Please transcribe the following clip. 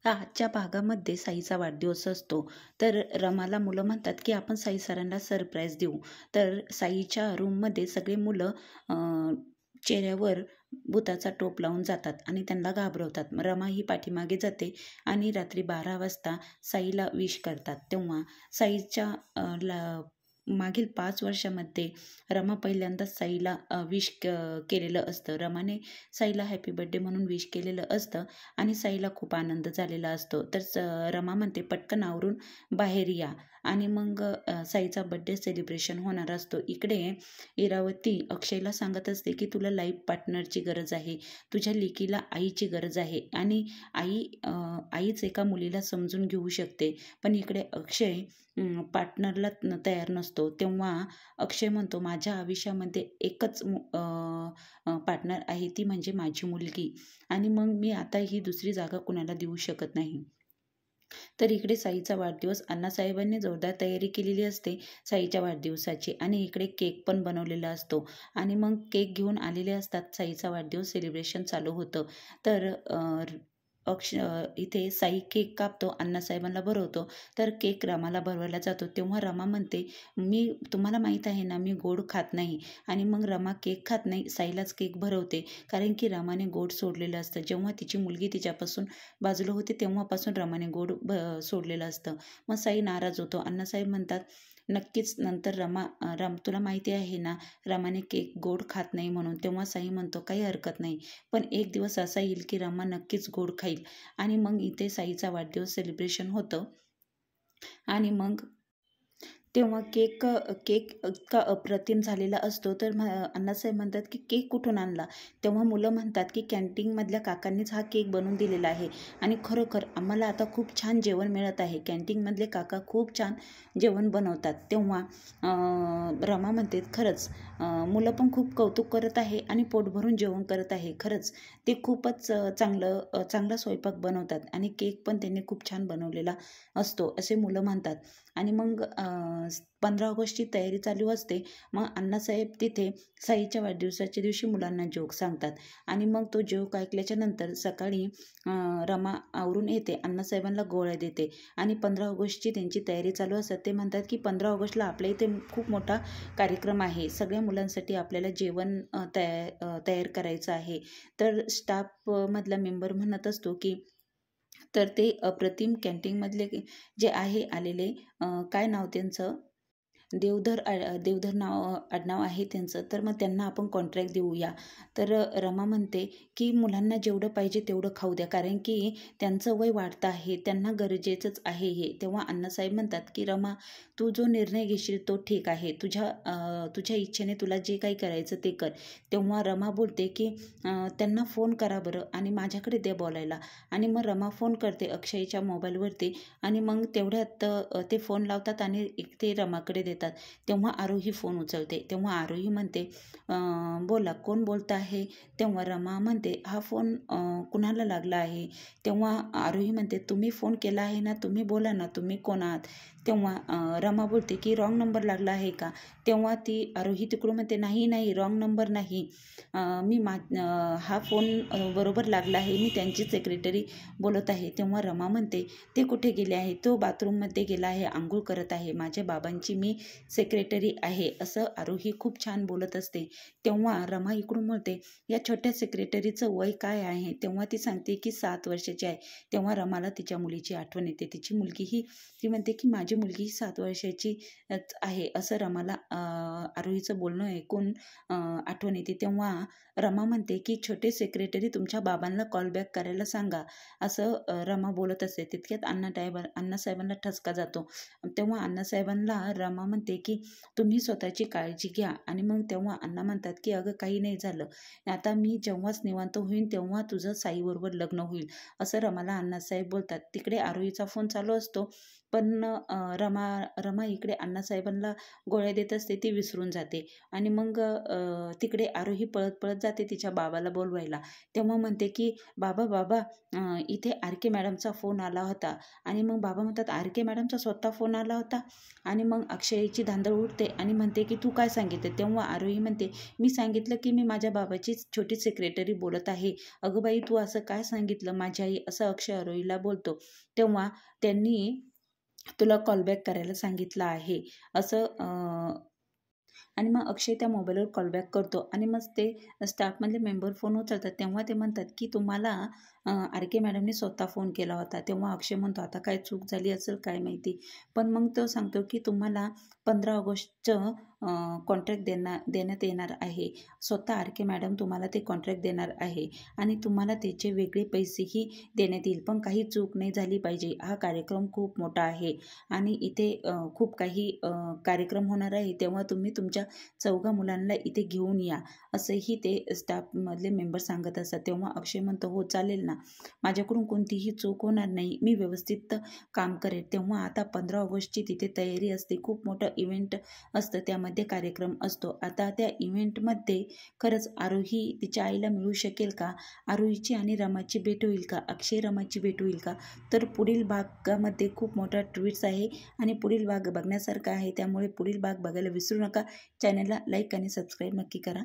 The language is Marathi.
आजच्या भागामध्ये साईचा वाढदिवस असतो. तर रमाला मुलं म्हणतात की आपण साई सरांना सरप्राईज देऊ. तर साईच्या रूममध्ये सगळे मुलं चेहऱ्यावर भुताचा टोप लावून जातात आणि त्यांना घाबरवतात. रमा ही पाठीमागे जाते आणि रात्री 12 वाजता साईला विश करतात. तेव्हा साईच्या मागील 5 वर्षामध्ये रमा पहिल्यांदाच साईला विश केलेलं असतं. रमाने साईला हॅपी बर्थडे म्हणून विश केलेलं असतं आणि साईला खूप आनंद झालेला असतो. तर रमा म्हणते पटकन आवरून बाहेर या आणि मग साईचा बर्थडे सेलिब्रेशन होणार असतो. इकडे इरावती अक्षयला सांगत असते की तुला लाईफ पार्टनरची गरज आहे, तुझ्या लेकीला आईची गरज आहे आणि आईच एका मुलीला समजून घेऊ शकते. पण इकडे अक्षय पार्टनरला तयार नसतो. तेव्हा अक्षय म्हणतो माझ्या आयुष्यामध्ये एकच पार्टनर आहे, ती म्हणजे माझी मुलगी आणि मग मी आता ही दुसरी जागा कुणाला देऊ शकत नाही. तर इकडे साईचा वाढदिवस अण्णासाहेबांनी जोरदार तयारी केलेली असते साईच्या वाढदिवसाची आणि इकडे केक पण बनवलेला असतो आणि मग केक घेऊन आलेले असतात. साईचा वाढदिवस सेलिब्रेशन चालू होतं. तर इथे साई केक कापतो, अण्णासाहेबांना भरवतो. तर केक रमाला भरवायला जातो. तेव्हा रमा म्हणते मी तुम्हाला माहीत आहे ना मी गोड खात नाही आणि मग रमा केक खात नाही, साईलाच केक भरवते कारण की रमाने गोड सोडलेलं असतं. जेव्हा तिची मुलगी तिच्यापासून बाजूला होते तेव्हापासून रमाने गोड सोडलेलं असतं. मग साई नाराज होतो. अण्णासाहेब म्हणतात नक्कीच नंतर तुला माहिती आहे ना रमाने केक गोड खात नाही म्हणून. तेव्हा साई म्हणतो काही हरकत नाही, पण एक दिवस असा येईल की रमा नक्कीच गोड खाईल. आणि मग इथे साईचा वाढदिवस सेलिब्रेशन होतं आणि मग तेव्हा केक केक इतका अप्रतिम झालेला असतो. तर अण्णासाहेब म्हणतात की केक कुठून आणला. तेव्हा मुलं म्हणतात की कॅन्टीनमधल्या काकांनीच हा केक बनवून दिलेला आहे आणि खरोखर आम्हाला आता खूप छान जेवण मिळत आहे. कॅन्टीनमधले काका खूप छान जेवण बनवतात. तेव्हा रमा म्हणते खरंच मुलं पण खूप कौतुक करत आहे आणि पोट भरून जेवण करत आहे. खरंच ते खूपच चांगला स्वयंपाक बनवतात आणि केक पण त्यांनी खूप छान बनवलेला असतो असे मुलं म्हणतात. आणि मग 15 ऑगस्टची तयारी चालू असते. मग अण्णासाहेब तिथे साईच्या वाढदिवसाच्या दिवशी मुलांना जोक सांगतात आणि मग तो जोक ऐकल्याच्या नंतर सकाळी रमा आवरून येते, अण्णासाहेबांना गोळ्या देते आणि 15 ऑगस्टची त्यांची तयारी चालू असते. ते म्हणतात की 15 ऑगस्टला आपल्या इथे खूप मोठा कार्यक्रम आहे, सगळ्या मुलांसाठी आपल्याला जेवण तयार करायचं आहे. तर स्टाफमधला मेंबर म्हणत असतो की तर ते अप्रतिम कॅन्टीनमधले जे आहे आलेले काय नाव त्यांचं देवधर आडनाव आहे त्यांचं. तर मग त्यांना आपण कॉन्ट्रॅक्ट देऊया. तर रमा म्हणते की मुलांना जेवढं पाहिजे तेवढं खाऊ द्या कारण की त्यांचं वय वाढतं आहे, त्यांना गरजेचंच आहे हे. तेव्हा अण्णासाहेब म्हणतात की रमा तू जो निर्णय घेशील तो ठीक आहे, तुझ्या इच्छेने तुला जे काही करायचं ते कर. तेव्हा रमा बोलते की त्यांना फोन करा बरं आणि माझ्याकडे दे बोलायला. आणि मग रमा फोन करते अक्षयच्या मोबाईलवरती आणि मग तेवढ्यात ते फोन लावतात आणि ते रमाकडे देतात. तेव्हा आरोही फोन उचलते. तेव्हा आरोही म्हणते बोला कोण बोलत आहे. तेव्हा रमा म्हणते हा फोन कुणाला लागला आहे. तेव्हा आरोही म्हणते तुम्ही फोन केला आहे ना, तुम्ही बोला ना, तुम्ही कोण आहात. तेव्हा रमा बोलते की रॉंग नंबर लागला आहे का. तेव्हा ती आरोही तिकडून म्हणते नाही रॉंग नंबर नाही, हा फोन बरोबर लागला आहे, मी त्यांची सेक्रेटरी बोलत आहे. तेव्हा रमा म्हणते ते कुठे गेले आहे. तो बाथरूममध्ये गेला आहे, आंघोळ करत आहे, माझ्या बाबांची मी सेक्रेटरी आहे असं आरोही खूप छान बोलत असते. तेव्हा रमा इकडून म्हणते या छोट्या सेक्रेटरीचं वय काय आहे. तेव्हा ती सांगते की 7 वर्षाची आहे. तेव्हा रमाला तिच्या मुलीची आठवण येते. तिची मुलगीही ती म्हणते की माझी मुलगी 7 वर्षाची आहे असं रमाला आरोहीचं बोलणं ऐकून आठवण येते. तेव्हा रमा म्हणते की छोटे सेक्रेटरी तुमच्या बाबांना कॉल बॅक करायला सांगा असं रमा बोलत असते. तितक्यात अण्णासाहेबांना ठसका जातो. तेव्हा अण्णासाहेबांना रमा म्हणते की तुम्ही स्वतःची काळजी घ्या. आणि मग तेव्हा अण्णा म्हणतात की अगं काही नाही झालं, आता मी जेव्हाच निवांत होईन तेव्हा तुझं साईबरोबर लग्न होईल असं रमाला अण्णासाहेब बोलतात. तिकडे आरोहीचा फोन चालू असतो पण रमा इकडे अण्णासाहेबांना गोळ्या देत असते, ती विसरून जाते आणि मग तिकडे आरोही पळत जाते तिच्या बाबाला बोलवायला. तेव्हा म्हणते की बाबा इथे आर.के. मॅडमचा फोन आला होता. आणि मग बाबा म्हणतात आर.के. मॅडमचा स्वतः फोन आला होता. आणि मग अक्षय तिची धांदळ उठते आणि म्हणते की तू काय सांगितलं. तेव्हा आरोही म्हणते मी सांगितलं की मी माझ्या बाबाची छोटी सेक्रेटरी बोलत आहे. अगं बाई तू असं काय सांगितलं माझी आई, असं अक्षय आरोहीला बोलतो. तेव्हा त्यांनी तुला कॉलबॅक करायला सांगितलं आहे असं आणि मग अक्षय त्या मोबाईलवर कॉलबॅक करतो आणि मग ते स्टाफमधले मेंबर फोन उचलतात. तेव्हा ते म्हणतात की तुम्हाला आर के मॅडमने स्वतः फोन केला होता. तेव्हा अक्षय म्हणतो आता काय चूक झाली असेल काय माहिती. पण मग तो सांगतो की तुम्हाला 15 ऑगस्टचं कॉन्ट्रॅक्ट देण्यात येणार आहे. स्वतः आर के मॅडम तुम्हाला ते कॉन्ट्रॅक्ट देणार आहे आणि तुम्हाला त्याचे वेगळे पैसेही देण्यात येईल. पण काही चूक नाही झाली पाहिजे. हा कार्यक्रम खूप मोठा आहे आणि इथे खूप काही कार्यक्रम होणार आहे. तेव्हा तुम्ही तुमच्या 4 मुलांना इथे घेऊन या, असंही ते स्टाफमधले मेंबर सांगत असतात. तेव्हा अक्षय म्हणतो हो चालेल ना, माझ्याकडून कोणतीही चूक होणार नाही, मी व्यवस्थित काम करेन. तेव्हा आता 15 ऑगस्टची तिथे तयारी असते. खूप मोठं इव्हेंट असतं, त्यामध्ये कार्यक्रम असतो. आता त्या इव्हेंटमध्ये खरंच आरोही तिच्या आईला मिळू शकेल का? आरोहीची आणि रमाची भेट होईल का? अक्षय रमाची भेट होईल का? तर पुढील भागामध्ये खूप मोठा ट्विस्ट आहे आणि पुढील भाग बघण्यासारखा आहे. त्यामुळे पुढील भाग बघायला विसरू नका. चॅनलला लाईक आणि सबस्क्राईब नक्की करा.